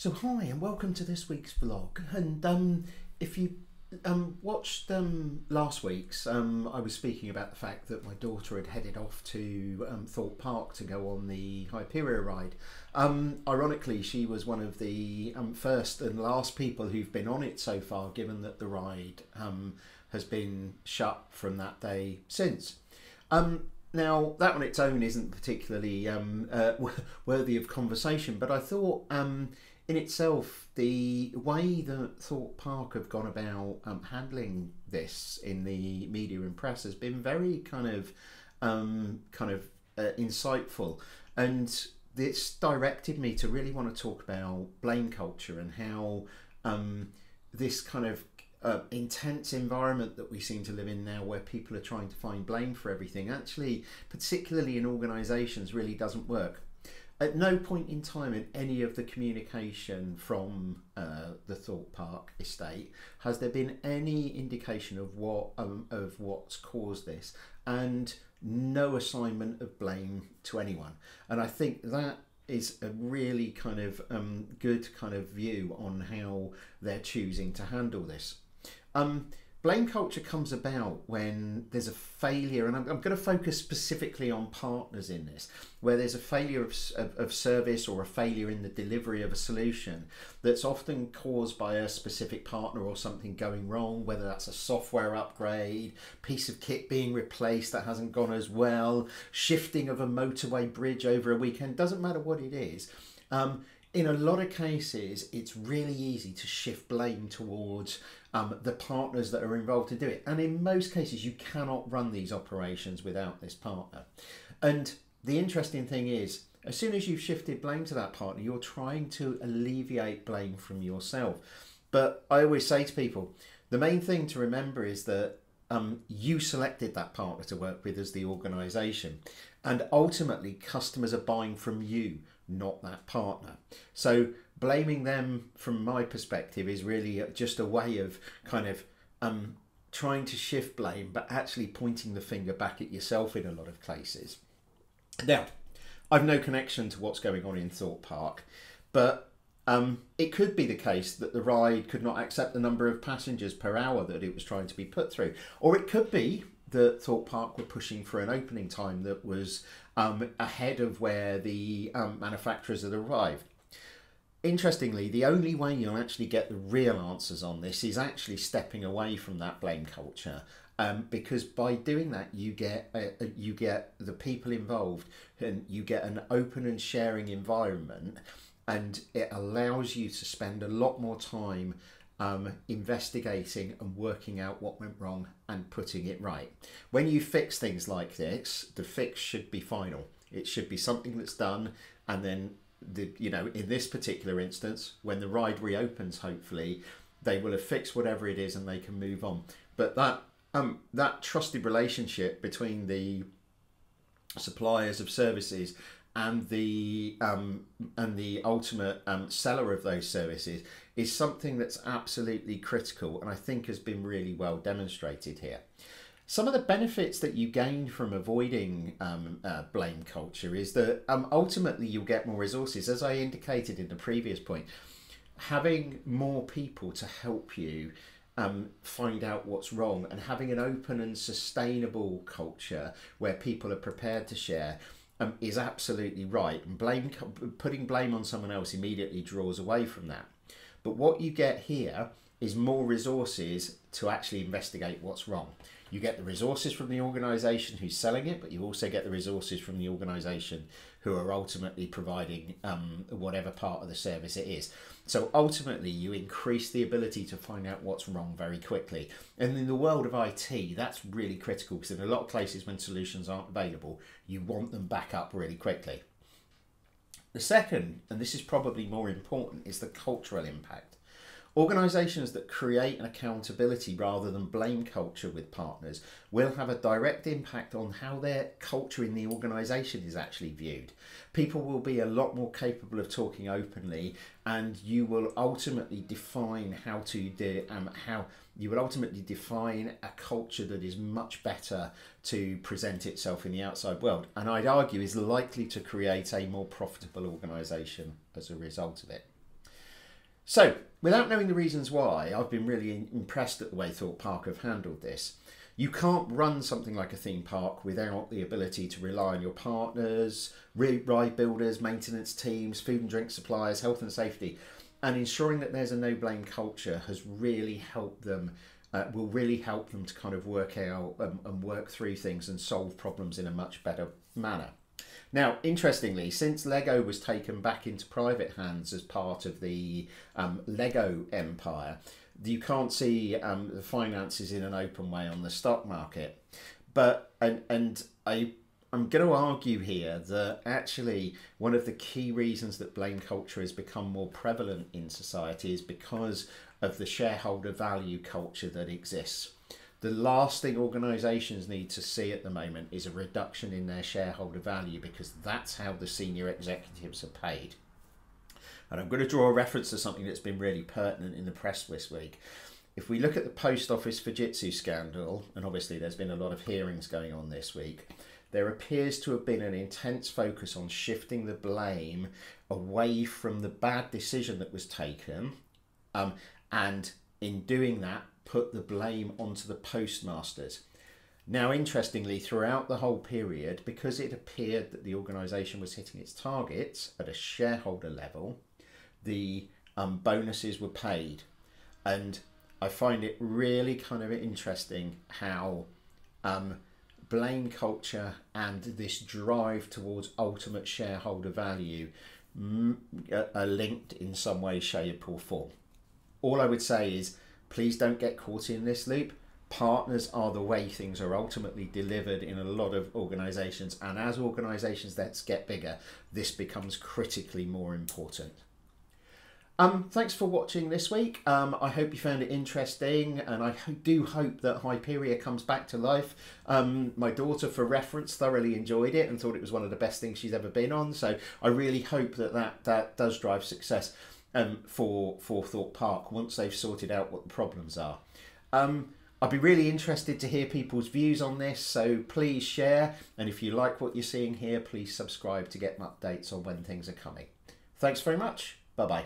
So hi and welcome to this week's vlog. And if you watched last week's, I was speaking about the fact that my daughter had headed off to Thorpe Park to go on the Hyperia ride. Ironically, she was one of the first and last people who've been on it so far, given that the ride has been shut from that day since. Now, that on its own isn't particularly worthy of conversation, but I thought in itself, the way that Thorpe Park have gone about handling this in the media and press has been very kind of insightful, and this directed me to really want to talk about blame culture and how this kind of intense environment that we seem to live in now, where people are trying to find blame for everything, actually, particularly in organisations, really doesn't work. At no point in time in any of the communication from the Thorpe Park estate has there been any indication of what's caused this, and no assignment of blame to anyone. And I think that is a really kind of good kind of view on how they're choosing to handle this. Blame culture comes about when there's a failure, and I'm going to focus specifically on partners in this, where there's a failure of service or a failure in the delivery of a solution that's often caused by a specific partner or something going wrong, whether that's a software upgrade, piece of kit being replaced that hasn't gone as well, shifting of a motorway bridge over a weekend, doesn't matter what it is. In a lot of cases, it's really easy to shift blame towards the partners that are involved to do it. And in most cases, you cannot run these operations without this partner. And the interesting thing is, as soon as you've shifted blame to that partner, you're trying to alleviate blame from yourself. But I always say to people, the main thing to remember is that you selected that partner to work with as the organisation. And ultimately, customers are buying from you, not that partner. So blaming them, from my perspective, is really just a way of kind of trying to shift blame, but actually pointing the finger back at yourself in a lot of cases. Now, I've no connection to what's going on in Thorpe Park, but it could be the case that the ride could not accept the number of passengers per hour that it was trying to be put through. Or it could be that Thorpe Park were pushing for an opening time that was ahead of where the manufacturers had arrived. Interestingly, the only way you'll actually get the real answers on this is actually stepping away from that blame culture, because by doing that you get the people involved, and you get an open and sharing environment, and it allows you to spend a lot more time investigating and working out what went wrong and putting it right. When you fix things like this, the fix should be final. It should be something that's done, and then in this particular instance, when the ride reopens, hopefully they will have fixed whatever it is and they can move on. But that trusted relationship between the suppliers of services and the ultimate seller of those services is something that's absolutely critical, and I think has been really well demonstrated here. Some of the benefits that you gain from avoiding blame culture is that ultimately you'll get more resources. As I indicated in the previous point, having more people to help you find out what's wrong, and having an open and sustainable culture where people are prepared to share is absolutely right. And putting blame on someone else immediately draws away from that. But what you get here is more resources to actually investigate what's wrong. You get the resources from the organisation who's selling it, but you also get the resources from the organisation who are ultimately providing whatever part of the service it is. So ultimately, you increase the ability to find out what's wrong very quickly. And in the world of IT, that's really critical, because in a lot of places when solutions aren't available, you want them back up really quickly. The second, and this is probably more important, is the cultural impact. Organisations that create an accountability rather than blame culture with partners will have a direct impact on how their culture in the organisation is actually viewed. People will be a lot more capable of talking openly, and you will ultimately define a culture that is much better to present itself in the outside world, and I'd argue is likely to create a more profitable organisation as a result of it. So, without knowing the reasons why, I've been really impressed at the way Thorpe Park have handled this. You can't run something like a theme park without the ability to rely on your partners, ride builders, maintenance teams, food and drink suppliers, health and safety. And ensuring that there's a no blame culture has really helped them, will really help them to kind of work out and work through things and solve problems in a much better manner. Now, interestingly, since Lego was taken back into private hands as part of the Lego empire, you can't see the finances in an open way on the stock market. But I'm going to argue here that actually one of the key reasons that blame culture has become more prevalent in society is because of the shareholder value culture that exists. The last thing organisations need to see at the moment is a reduction in their shareholder value, because that's how the senior executives are paid. And I'm going to draw a reference to something that's been really pertinent in the press this week. If we look at the post office Fujitsu scandal, and obviously there's been a lot of hearings going on this week, there appears to have been an intense focus on shifting the blame away from the bad decision that was taken, and in doing that, put the blame onto the postmasters. Now, interestingly, throughout the whole period, because it appeared that the organisation was hitting its targets at a shareholder level, the bonuses were paid. And I find it really kind of interesting how blame culture and this drive towards ultimate shareholder value are linked in some way, shape or form. All I would say is, please don't get caught in this loop. Partners are the way things are ultimately delivered in a lot of organisations, and as organisations that get bigger, this becomes critically more important. Thanks for watching this week. I hope you found it interesting, and I do hope that Hyperia comes back to life. My daughter, for reference, thoroughly enjoyed it and thought it was one of the best things she's ever been on, so I really hope that does drive success for Thorpe Park once they've sorted out what the problems are. I'd be really interested to hear people's views on this, so please share, and if you like what you're seeing here, please subscribe to get updates on when things are coming. Thanks very much. Bye bye.